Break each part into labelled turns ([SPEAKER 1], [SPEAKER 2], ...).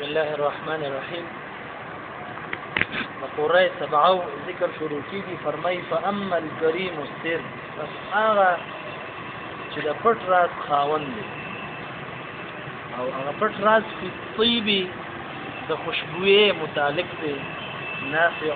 [SPEAKER 1] الله الرحمن الرحیم قرآن سبعو ذکر شروع کیږي فرمای فاما الکریم السر بس هغه چې د پټ راز خاوند دی او هغه پټ راز په طیبی د خوشبوئی متعلق دی نافع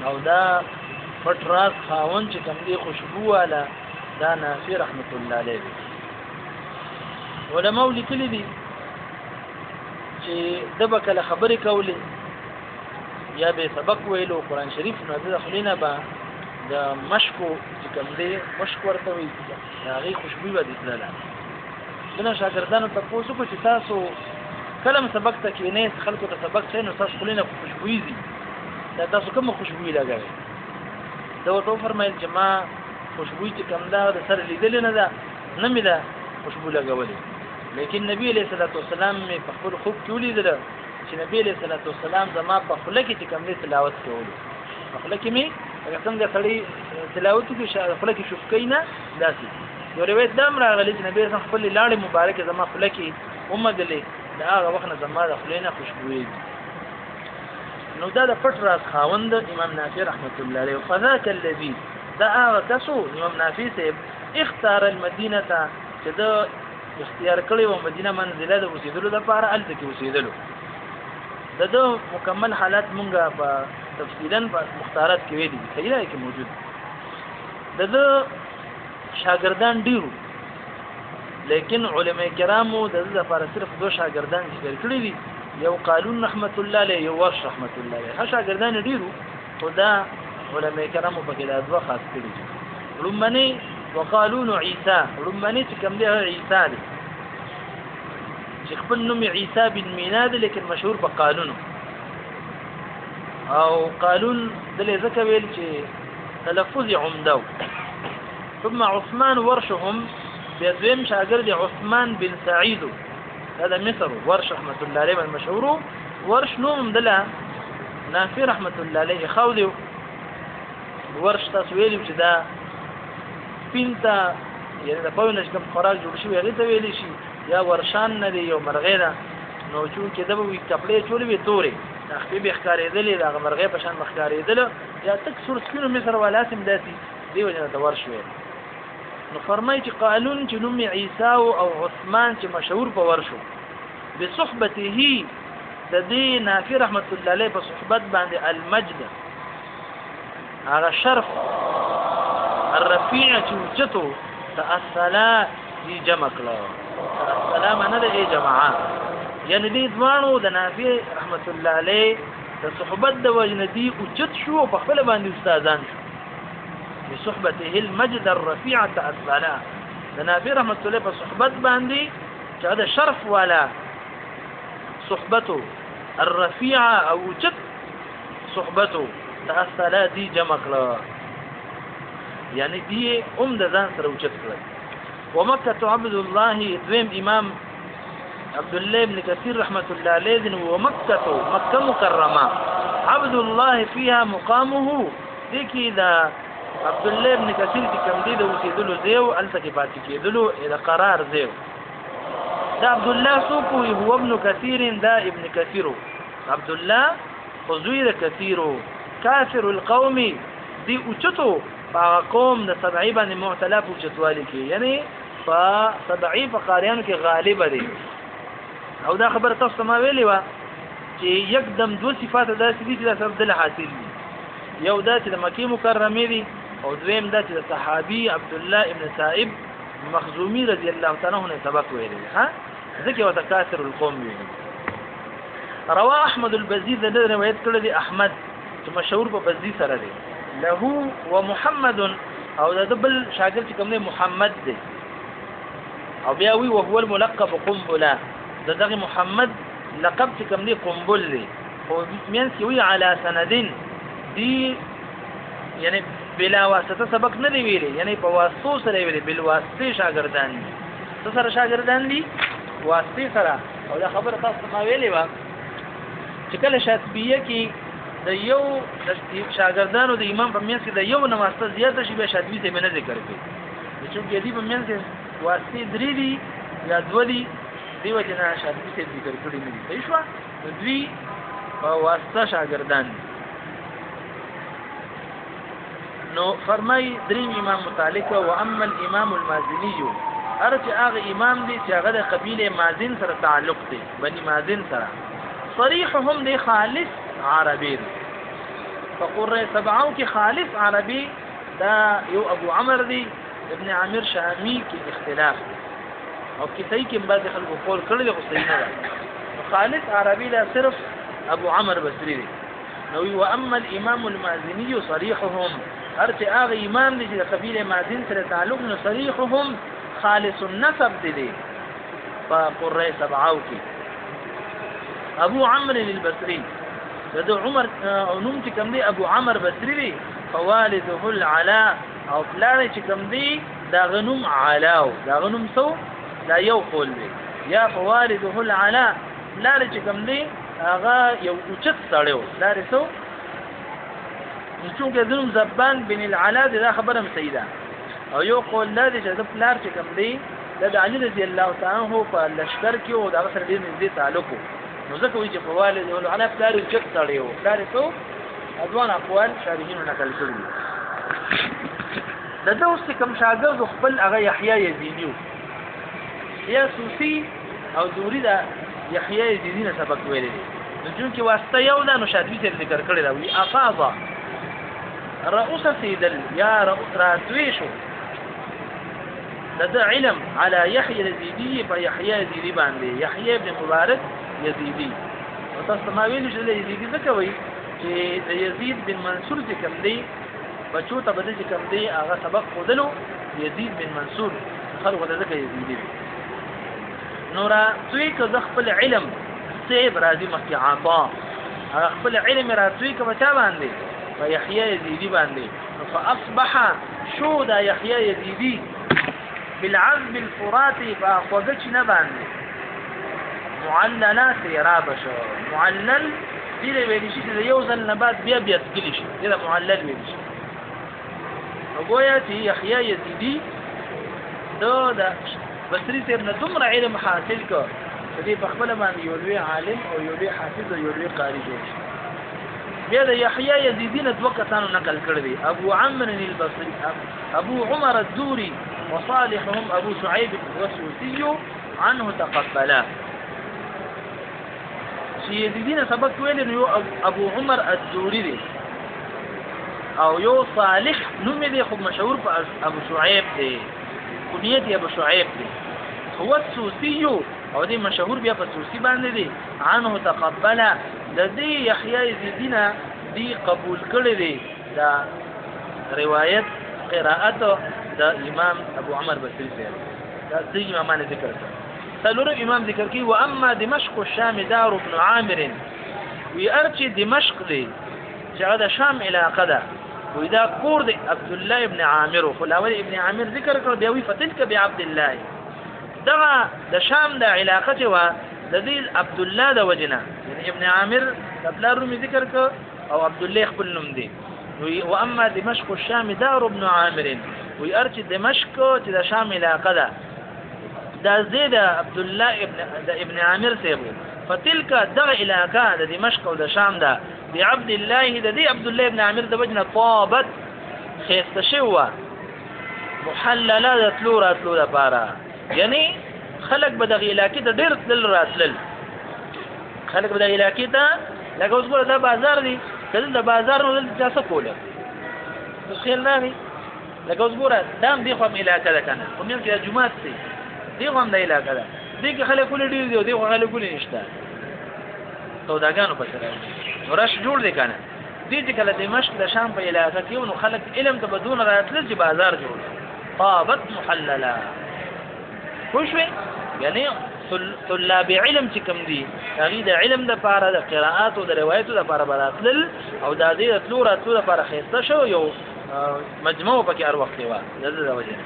[SPEAKER 1] او دا پټ راز خاوند چې کوم دی خوشبو والا دا نافع رحمت الله علیه علماء لیکلي دي چې د بکله خبرې کولې یا به سبق ویلو قرآن شریف نو د خلینا با د مشکو چې کوم دی مشک ورته وي هغه خوشبو به دتلاله دنا شاګردانو ته پوښتنه کو چې تاسو کلم سبق ته کې نه خلکو ته سبق څه نو تاسو خلینا خوشبوئی دي دا تاسو کوم خوشبوئی لګوي دا ورته فرمایل چې ما خوشبوئی چې کوم دا د سره لیدل نه ده نه مې ده خوشبو لګولې لیکن نبی علیہ الصلوۃ والسلام می په خپل خوب کې ولیدل چې نبی علیہ الصلوۃ والسلام زما په خله کې کوم تلاوت کوله په خله کې می څنګه سړی تلاوت کې خله کې شوف کینا داسي یو روایت دام راغلی چې نبی رسول خپل لاړې مبارک زما خله کې ومدلې دا هغه وخت زما د خلینه خوشبوئی نو دا د پټ راز خاوند امام نافع رحمت الله علیه فذاك الذي دا هغه کسو امام نافع صاحب اختار المدینه چې دا اختیار کړی و مدینه منزله د اوسېدلو لپاره الته کې اوسېدلو د مکمل حالات مونږه په تفصیلا په مختارات کې ویلي صحیح دی کې موجود د شاګردان ډیرو لیکن علماء کرامو د لپاره صرف دو شاګردان ذکر کړی دي یو قالون رحمت الله علیه یو ورش رحمت الله علیه شاګردان ډیرو خدا علماء کرامو په کې د دوه خاص کړی لمنی وقالون عيسى رماني كم ده عيسى دي شيخ بن نمي عيسى بن ميلاد لكن مشهور بقالونه او قالون دلي ذكا ويل شي تلفظ عمدو ثم عثمان ورشهم بيدويم شاگرد عثمان بن سعيد هذا مصر ورش رحمة الله عليه المشهور ورش نوم دلا نافع رحمة الله عليه خاولي ورش تسويلي وشدا پینتا یعنی د پوینش کوم خوراک جوړ شوی هغه ته ویل شي یا ورشان نه دی یو مرغې ده نو چون کې د وی کپڑے چولې وی تورې تخفي به ښکارېدلې د مرغې په شان ښکارېدل یا تک سور سپینو مصر ولاسم داسي دی وجه د ورشوي نو فرمای چې قالون چې نوم عیسی او عثمان چې مشهور په ورشو بصحبته د دې نافع رحمت الله علیه په صحبت باندې المجد هغه شرف الرفيع توجته تأصلا دي جمع کلا تأصلا معنی ده ای جماعه یعنی دی دوانو د نافع رحمت الله علیه د صحبت د وجنه دی اوجت شو په خپل باندې استادان شو بصحبته المجد الرفيع تأصلا د نافع رحمت الله په صحبت باندې چې دا شرف والا صحبته الرفيع او اوجت صحبته تأصلا دی جمع کلا يعني دي د ځان سره اوچت کړل ومکه عبد الله دویم امام عبد الله بن كثير رحمه الله عليه ومكه مكه مكرمه عبد الله فيها مقامه دي كده عبد الله بن كثير کوم دي د اوسېدلو زیو الته پاتې کېدلو الى قرار زیو دا عبد الله سوق هو ابن كثير دا ابن كثير عبد الله خزوير كثير كافر القوم دي اوچتو قوم د سبعی باندې معتلف او چتوالی کې یعنی سبعی فقاریانو کې غالب دي او دا خبره تاسو ما ویلې و چې یکدم دو صفات داسې دي چې سبب د حاصل دي یو دا چې د مکی مکرمه دي او دویم دا چې د صحابي عبد الله ابن سائب مخزومي رضی الله تعالی عنہ سبق ویلې ها ذکر وتکاثر القوم ویلې روا احمد البزي د روایت کړی دی احمد چې مشهور په بزي سره دی له ومحمد او د بل شاګرد چې کوم دی محمد دی او بیا وی وهو الملقب قنبله دغه محمد لقب چې کوم دی قنبل دی او مين سوي على سندين دی یعنی بلا واسطه سبق نه دی ویلي یعنی په واسطو سره ویلي بل واسطه شاګردان دي سره شاګردان دي واسطه سره او دا خبره تاسو ما ویلي و چې کله شاطبیه کې د یو شاګردانو د امام په منځ کې د یو نواسته زیاته شي به شاطبی ته نه ذکر کوي چې دې په منځ کې واسطه درې دي یا دوه دي دیو جنا شاطبی سے ذکر کړی نه دي صحیح شو دوی په واسطه شاګردان نو فرمای دریم امام متعلق و اما الامام المازنی ارچ هغه امام دی چې هغه د قبیله مازن سره تعلق دی بني مازن سره صریحهم دی خالص عربی فقره سبعو کې خالص عربي دا یو ابو عمر دی ابن عامر شامی کې اختلاف او کتای کې بعض خلکو قول کړل خو صحیح نه ده خالص عربي دا صرف ابو عمر بصری دی نو و اما الامام المازنی صریحهم ارچ هغه امام دی چې د قبیله مازن سره تعلق نو صریحهم خالص النسب دی فقره سبعو کې ابو عمرو البصري د عمر نوم چې کوم دی ابو عمر بصری دی فوالده العلاء او پلار چې کوم دی دا غنوم علاو دا غنوم سو دا یو قول دی یا فوالده العلاء پلار چې کوم دی هغه یو اوچت سړیو پلار سو چونکه ظلم زبان بن العلاء دا خبره سیده او یو قول دا دی چې پلار چې کوم دی د علي رضی الله تعالی عنہ په لشکر کې او دا سره ډیر نږدې تعلق نو ځکه وی چې فوالد ول علی پلار جت تړیو پلار څو ادوان اقوال شارحینو نقل کړی د دوست کوم شاګرد خپل هغه یحیی یزیدیو یا صوفی او دوری دا یحیی یزیدی نه سبق ویل دي نو جون کې واسطه یو دا نو شاطبی ته ذکر کړی دا وی افاضه رؤوس سیدل یا راتویشو د علم على يحيى اليزيدي فيحيى اليزيدي باندې يحيى ابن مبارك يزيدي او تاسو ما ویل چې يزيدي څه کوي چې يزيد بن منصور چې کوم دی بچو ته بده چې کوم دی هغه سبق خودلو يزيد بن منصور خلق د ذکر يزيدي نورا توي که خپل علم سیب راضي مخي عطا خپل علم راځي کوم چا باندې فيحيى اليزيدي باندې فاصبح شو دا يحيى اليزيدي بالعذب الفراتي فاخوغچ نه باندې معللات رابشو معلل دې ویل شي چې یو ځل نه بعد بیا تګلی شي دا معلل ویل شي وګویا چې يحيى يزيدي دا بصری سره نه دومره علم حاصل کو چې په خپل باندې یو لوی عالم او یو لوی حافظ او یو لوی قاری جوړ شي بیا د يحيى يزيدي نه دوه کسانو نقل کړی دی ابو عمرو البصري ابو عمر الدوري وصالحهم ابو شعيب والسوسي عنه تقبلا شي يزيدي نه سبق ویل نو ابو عمر الدوري دی او یو صالح نوم دی خو مشهور په ابو شعيب دی کنیت ابو شعيب دی هو السوسي او دی مشهور بیا په سوسی باندې دی عنه تقبلا د دې يحيى يزيدينا دی قبول کړی دی دا روایت قراءت د امام ابو عمر بصری سره دا دې امام ذکر کړ څلور امام ذکر کوي و اما دمشق الشام دار ابن عامر وی ارچ دمشق دی چې دا شام علاقه ده و دا کور دی عبد الله ابن عامر خلاول ابن عامر ذکر کړ بیا وی فتلک بعبد الله دغه د شام د علاقه چې وا د دې عبد الله د وجنه یعنی ابن عامر قبل رومي ذکر ک او عبد الله خپل نوم دی و اما دمشق الشام دار ابن عامر وی ارچ دمشق چې د شام علاقه ده دا زید عبد الله ابن عامر سیبو فتلك دغه علاقه د دمشق او د شام ده بعبد الله د دې عبد الله ابن عامر د وجنه طابت خيسته شو محلله د تلو راتلو لپاره یعنی خلق به د علاقې ته ډېر تل راتلل خلق به د علاقې ته لکه اوس ګوره دا بازار دی کله د بازار نو دلته څه کوله خیال نه وي لکه اوس ګوره دام دی خو هم علاقه ده کنه خو مې چې جمعات دی دی خو هم د علاقه ده دی کې خلک ولې ډېر دی دی خو خلک ولې نشته سوداګانو په سره ورش جوړ دی کنه دی چې کله د مشق د شام په علاقه کې نو خلک علم ته بدون راتلل چې بازار جوړ طابت محللا خوشوي یعنی طلاب علم چې کوم دي هغه د علم د لپاره د قراءات او د روایت د لپاره براتل او د دې تلو راتلو لپاره خېسته شو یو مجموعه پکې هر وخت و د وجه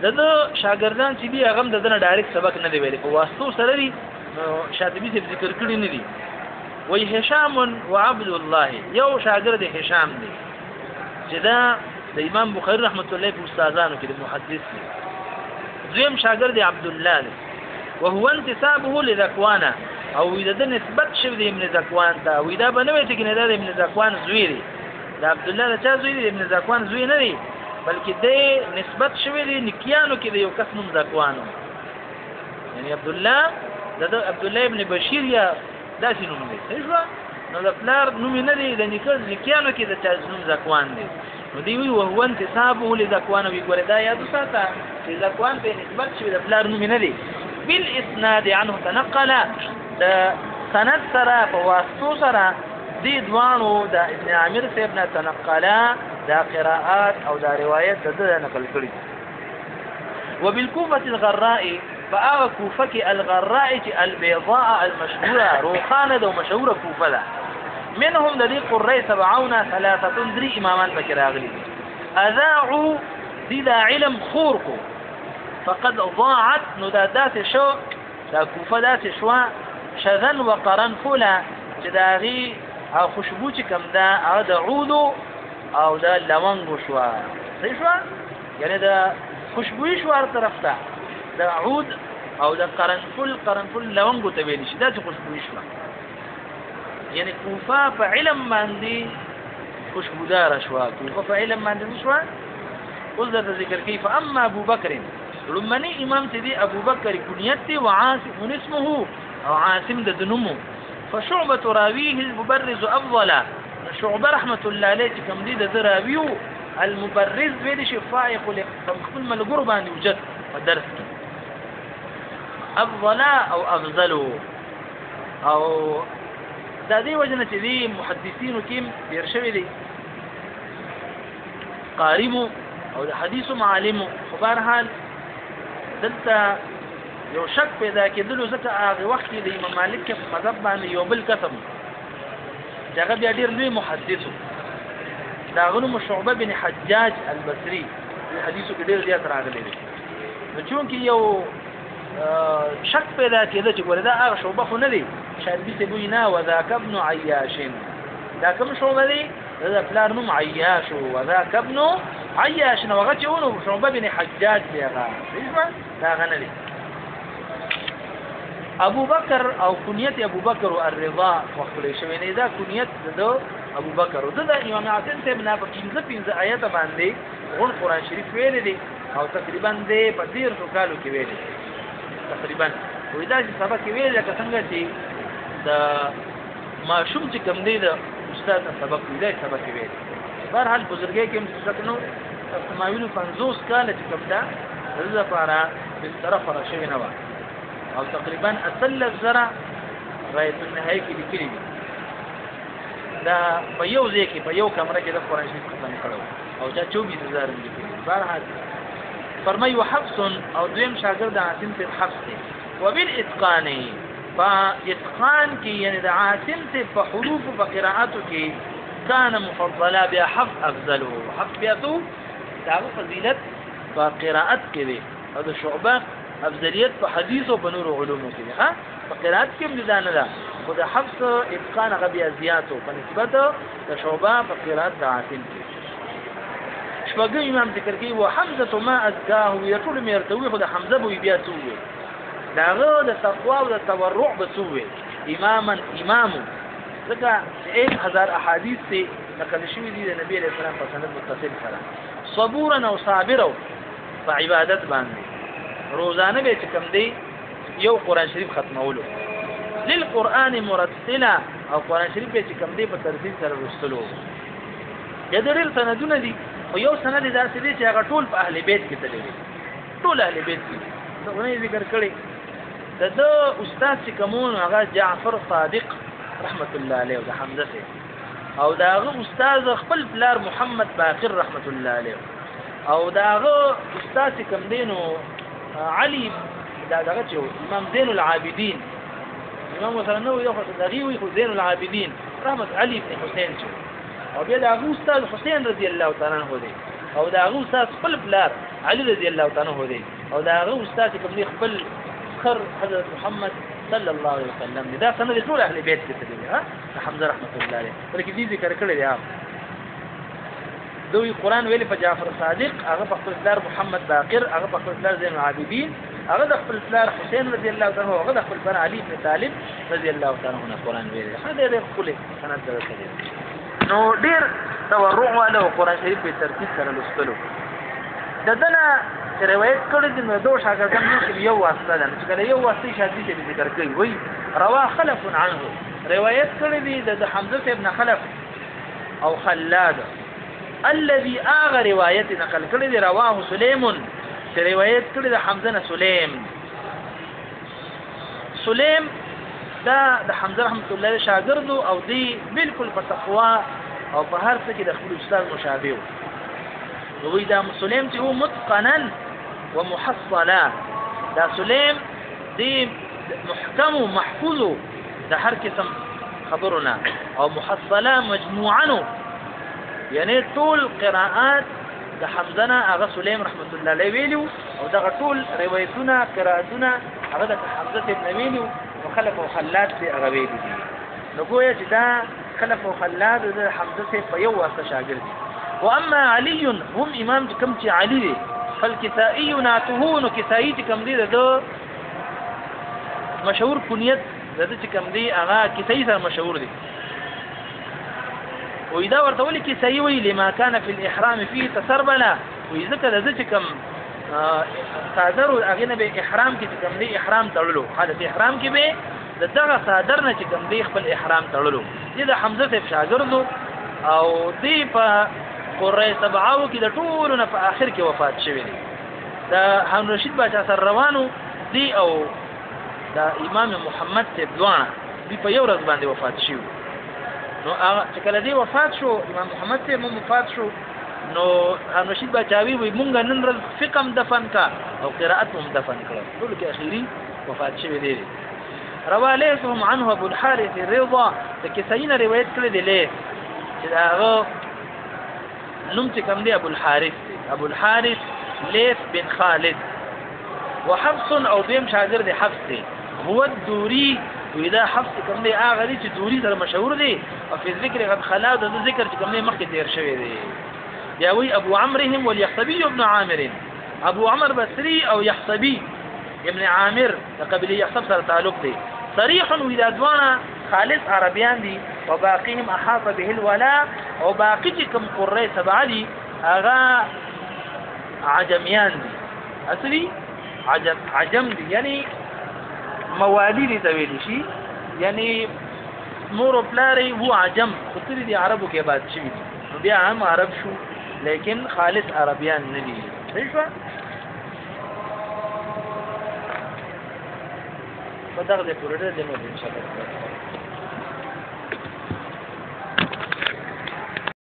[SPEAKER 1] د شاګردان چې دی هغه د نه ډایرکټ سبق نه دی ویلي په واسطو سره دی شاطبی څه ذکر کړی نه دی وای هشام و عبد الله یو شاګرد هشام دی چې دا د امام بخاری رحمت الله په استادانو کې د محدث دی دویم شاګرد عبد الله دی وهو انتسابه لذكوان او اذا نسبت شو دي ابن ذكوان ته واذا بنوي ته کنه د ابن ذکوان زوی دی د عبد الله د چا زوی دی ابن ذکوان زوی نه دی بلکې د نسبت شوی دی نکیانو کې د یو کس نوم ذکوانو یعنی عبد الله ابن بشیر یا داسې نوم دی صحیح نو د پلار نوم نه دی د نکیانو کې د چا نوم ذکوان دی نو دی وی وهو انتسابه لذکوان وی ګوره دا یاد ساته چې ذکوان په نسبت شوی د پلار نوم نه دی بالاسناد عنه تنقل د سند سره په واسطو سره دي دوانو د ابن عامر صاحب نه تنقلا دا قراءات او دا روایت د نقل کړي وبالكوفه الغراء فاو كوفه الغراء البيضاء المشهوره روخانه ده مشهوره كوفه ده منهم الذي قري 73 دري امامان فكر اغلي اذاعوا دي دا علم خوركو فقد ضاعت ندادات شو دا کوفه دات شوا شذن وقرنفلا چې داغي او خوشبو چې کم دا او د عودو او د لونګو شوا صحیح شو یعنی دا خوشبوئی شوار طرف ته د عود او د قرنفل لونګو ته ویل شي دا چې خوشبوئی شوا یعنی کوفه په علم باندې خوشبودار شوا کوفه په علم باندې شوا اوس د ذکر کیف اما ابو بکر لمنی امام تدي ابو بکر کنیت وعاصم اسمه او عاصم د دنمو فشعبة راويه المبرز افضل شعبة رحمة الله عليه كم دي د راويو المبرز ویل شي فائق لخپل ملګرو باندې وجد په درس کې افضل او افضل او د دې وجنه چې دي محدثینو کې ډیر شوی دي قارمو او د حدیث معالم خبر حال دلته یو شک پیدا کېدلو ځکه هغه وخت کې د امام مالک په مذهب باندې یو بل قسم هغه بیا ډیر لوی محدثو دا غنو شعبه بن حجاج البصري په حدیثو کې ډیر زیات راغلي دي نو چونکې یو شک پیدا کېده چې ګوره دا هغه شعبه خو نه دی شاید دې ته وینا وذاک ابن عیاش دا کوم شعبه دی دا پلار نوم عیاش وذاک ابن عیاش نو هغه چې ونه شعبه بن حجاج دی هغه دا غنه دی ابو بکر او کنیت ابو بکر الرضا وخلې شوی نه دا کنیت د ابو بکر او د امام عاصم ته بنا په 15 آیات باندې غون قران شریف ویل دي او تقریبا دې په 13 کالو کې ویل تقریبا وې دا چې سبق ویل لکه څنګه چې د ماشوم چې کوم دی د استاد سبق ویل سبق ویل بهر حال بزرګي کې څه نو تمایل 50 کال چې کوم دا د لپاره په طرف راشي نه و او تقریبا اصل الزرع غایت النهایه کې لیکلي دا په یو ځای کې په یو کمره کې د قران شریف ختم کړو او دا 24000 لیکلي بهر فرمای وحفص او دویم شاګرد عاصم ته حفص دی وبالاتقان فاتقان کې یعنی د عاصم ته په حروف او قراءاتو کې كان مفضلا بیا حفص افضل حفص بیا تو دا فضیلت په قراءت کې دی او د شعبه افضلیت په حدیث او په نور علومو کې ها په قرات کې مزان ده خو د حفظ اتقان غبي ازياتو په نسبت د شعبہ په قرات د عاصم کې شپږم امام ذکر کوي و حمزه ما ازکاه یټول مرتوی خو د حمزه بو بیا توي داغه د تقوا او د تورع بسوي امام ځکه 1000 احادیث ته نقل شوی دي د نبی علیہ السلام په سند متصل سره صبورا او صابرا په عبادت باندې روزانه به کوم دی یو قران شریف ختمولو للقران مرتلا او قران شریف به کوم دی په ترتیب سره ورسلو د دې سندونه دي او یو سند داسې دی چې هغه ټول په اهل بیت کې تللی ټول اهل بیت کې څنګه ذکر کړی د استاد چې کومون هغه جعفر صادق رحمت الله علیه او د حمزه او داغه استاد خپل پلار محمد باقر رحمت الله علیه او داغه استاد کوم دینو علي دغه چې امام زين العابدين امام مثلا نو یو خدای وي خو زين العابدين رحمت علي بن حسين او بیا دغه استاد حسين رضی الله تعالی عنہ دی او دغه استاد خپل بلار علي رضی الله تعالی عنہ دی او دغه استاد کوم دی خپل خر حضرت محمد صلی الله علیه وسلم دا سند ټول اهل بیت کې دي ها حمزه رحمت الله علیه ولکه دې ذکر کړی دی دوی قران ویل په جعفر صادق هغه په خپل محمد باقر هغه په خپل زين العابدين هغه د خپل پلار حسین رضی الله تعالی عنہ هغه د خپل پلار علي بن طالب رضی الله تعالی عنہ قرآن ویل هغه ډېر خپل سند درکړي نو ډېر تورع والا قرآن شریف په ترتیب سره لوستلو ددنه روایت کړی د نو دوه شاګردانو کې یو واسطه ده چې کله یو واسطه شادي ته ذکر کوي وای روا خلف عنه روایت کړی دی د حمزه ابن خلف او خلاد الذي اغه روایت نقل کړی دی رواه سليم چې روایت کړی د حمزه نه سليم دا د حمزه رحمت الله علیه شاګرد او دی بالکل په تقوا او په هر څه کې د خپل استاد مشابه وو وی دا سليم چې هو متقنا ومحصلا دا سليم دی محکم و محفوظ د هر قسم خبرنا او محصلا مجموعا یعنی ټول قراءات د حمزه هغه سليم رحمت الله علیه ویلو او دغه ټول روایتونه قراءتونه هغه د حمزه ابن ویلو او خلف او خلاد دی هغه ویلو نو ګویا چې دا خلف او خلاد د حمزه په یو واسطه شاګرد دي واما علي هم امام کوم چې علي دی فالكسائي ناتهون كسائي کوم دی د مشهور کنیت د چې کوم دی هغه کسائي سره مشهور دی واذا ورته ولي کسائي وی لما كان في الاحرام فيه تسربلا واذا کله د چې کوم صادر اغنه به احرام کې کوم دی احرام تړلو حالت احرام کې به دغه صادر نه چې کوم دی خپل احرام تړلو دي د حمزه ته شاګردو او دی په قرې سبعو کې د ټولو نه په اخر کې وفات شوی دی دا هارون رشید باچا سره روانو دی او دا امام محمد تبدوان دی په یو ورځ باندې وفات شو نو چې کله دی وفات شو امام محمد ته وفات شو نو هارون رشید باچاوی وي مونږ نن ورځ فقم دفن کا او قراءت هم دفن کړو ټول کې اخیری وفات شوی دی روا ليثهم عنه ابو الحارث الرضا لکسین روایت کړی دی له چې هغه نوم چې کوم دی ابو الحارث ليث بن خالد وحفص او دیم شاګرد حفص دی هو الدوري واذا حفص کوم دی هغه دی چې دوري سره مشهور دی او په ذکر قد خلاو د ذکر چې کوم دی مخکې تیر شوی دی یا وی ابو عمرهم واليحصبي ابن عامر ابو عمر بصري او يحصبي ابن عامر قبل يحصب سره تعلق دی صريح واذا دوانا خالص عربيان دي وباقيهم احاط به الولاء او باقي كم قري سبع دي اغا عجميان دي اصلي عجم دي يعني موالي دي تويل شي يعني مور بلاري هو عجم خطري دي عربو کې بعد شي دي بیا هم عرب شو لیکن خالص عربيان ندي صحیح فدغه پروژه د نو ان شاء الله